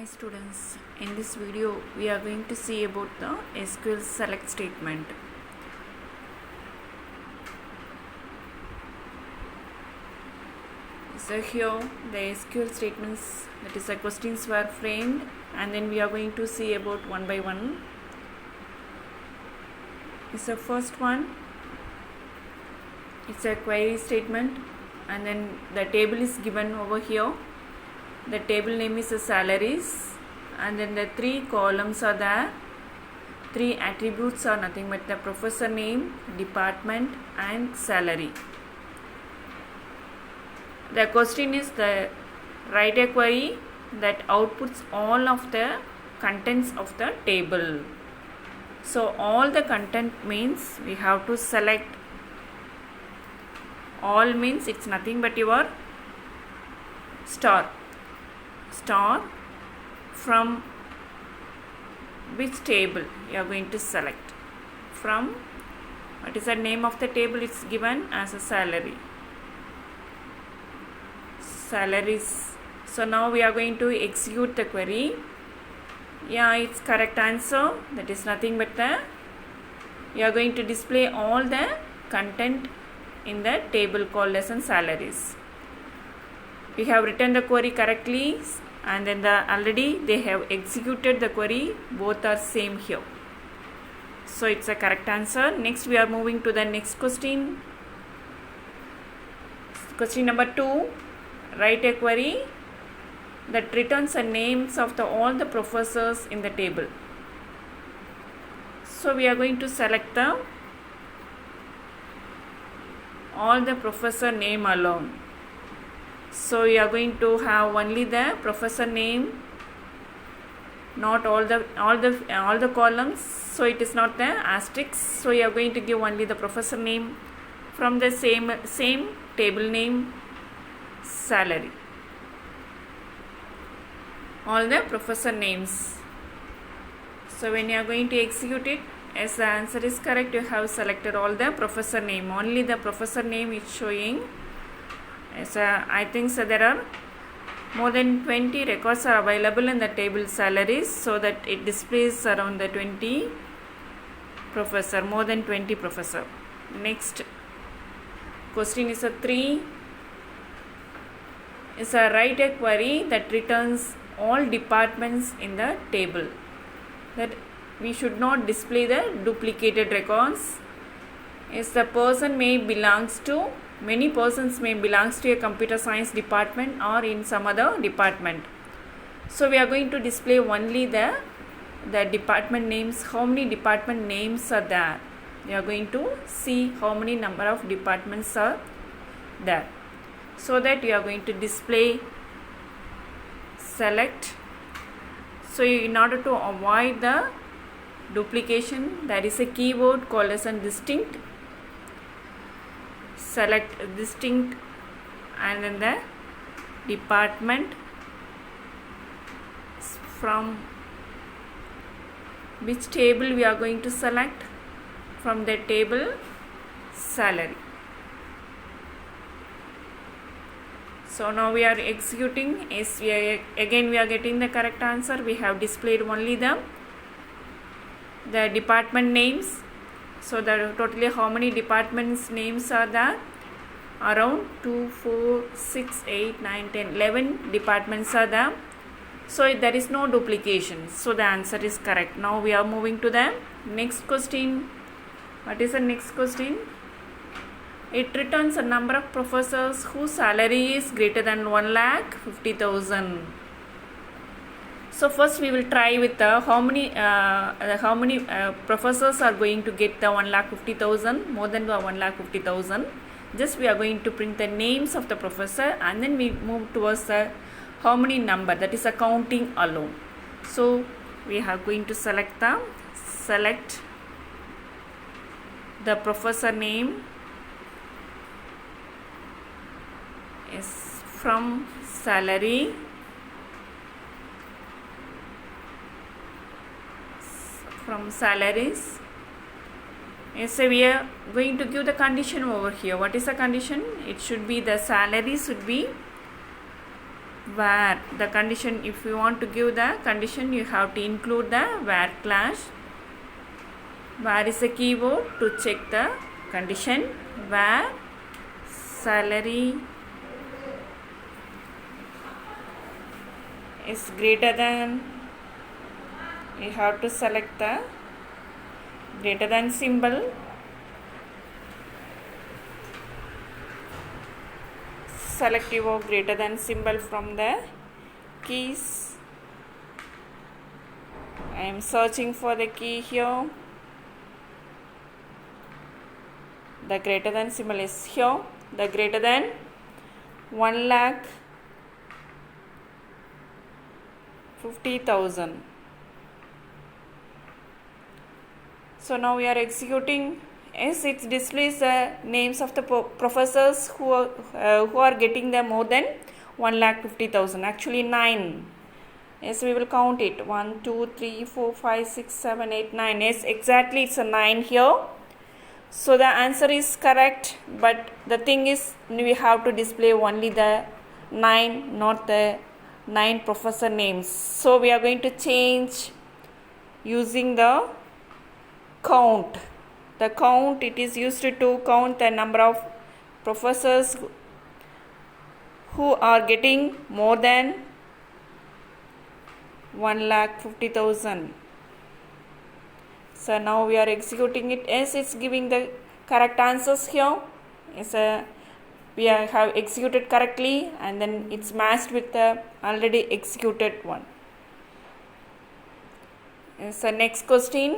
Hi students, in this video we are going to see about the SQL select statement. So here the SQL statements, that is the questions were framed, and then we are going to see about one by one. It's the first one, it's a query statement, and then the table is given over here. The table name is salaries, and then the three columns are there. Three attributes are nothing but the professor name, department and salary. The question is the write a query that outputs all of the contents of the table. So all the content means we have to select. All means it's nothing but your star from which table you are going to select. From what is the name of the table? It's given as a salary. Salaries. So now we are going to execute the query. Yeah, it's correct answer. That is nothing but you are going to display all the content in the table called as salaries. We have written the query correctly, and then already they have executed the query. Both are same here. So it's a correct answer. Next we are moving to the next question. Question number 2. Write a query that returns the names of all the professors in the table. So we are going to select all the professor name alone. So you are going to have only the professor name, not all the columns. So it is not the asterisk. So you are going to give only the professor name from the same table name, salary. All the professor names. So when you are going to execute it, as the answer is correct, you have selected all the professor name. Only the professor name is showing. I think so there are more than 20 records are available in the table salaries, so that it displays around the 20 professor, more than 20 professor. Next question is a 3. Is a write a query that returns all departments in the table. That we should not display the duplicated records. Is the person may belongs to many persons may belongs to a computer science department or in some other department. So we are going to display only the department names. How many department names are there? We are going to see how many number of departments are there. So that you are going to display select. So in order to avoid the duplication, there is a keyword called as distinct. Select distinct, and then the department from which table we are going to select. From the table salary. So now we are executing. Yes, again we are getting the correct answer. We have displayed only the department names. So the totally how many departments names are there? Around 2, 4, 6, 8, 9, 10, 11 departments are there. So there is no duplication. So the answer is correct. Now we are moving to the next question. What is the next question? It returns a number of professors whose salary is greater than 1,50,000. So first we will try with how many professors are going to get the 1,50,000, more than the 1,50,000. Just we are going to print the names of the professor, and then we move towards the how many number, that is counting alone. So we are going to select the professor name is from salary. From salaries. Yes, so we are going to give the condition over here. What is the condition? It should be the salary should be where. The condition, if you want to give the condition, you have to include the where clause. Where is a keyword to check the condition. Where salary is greater than, you have to select the greater than symbol. Select your greater than symbol from the keys. I am searching for the key here. The greater than symbol is here. The greater than 1,50,000. So now we are executing. Yes, it displays the names of the professors who are getting the more than 1,50,000. Actually 9. Yes, we will count it. 1, 2, 3, 4, 5, 6, 7, 8, 9. Yes, exactly it's a 9 here. So the answer is correct, but the thing is we have to display only the 9, not the 9 professor names. So we are going to change using the count. The count, it is used to count the number of professors who are getting more than 1,50,000. So now we are executing it. Yes, it's giving the correct answers here. Yes, we have executed correctly, and then it's matched with the already executed one. Yes, next question.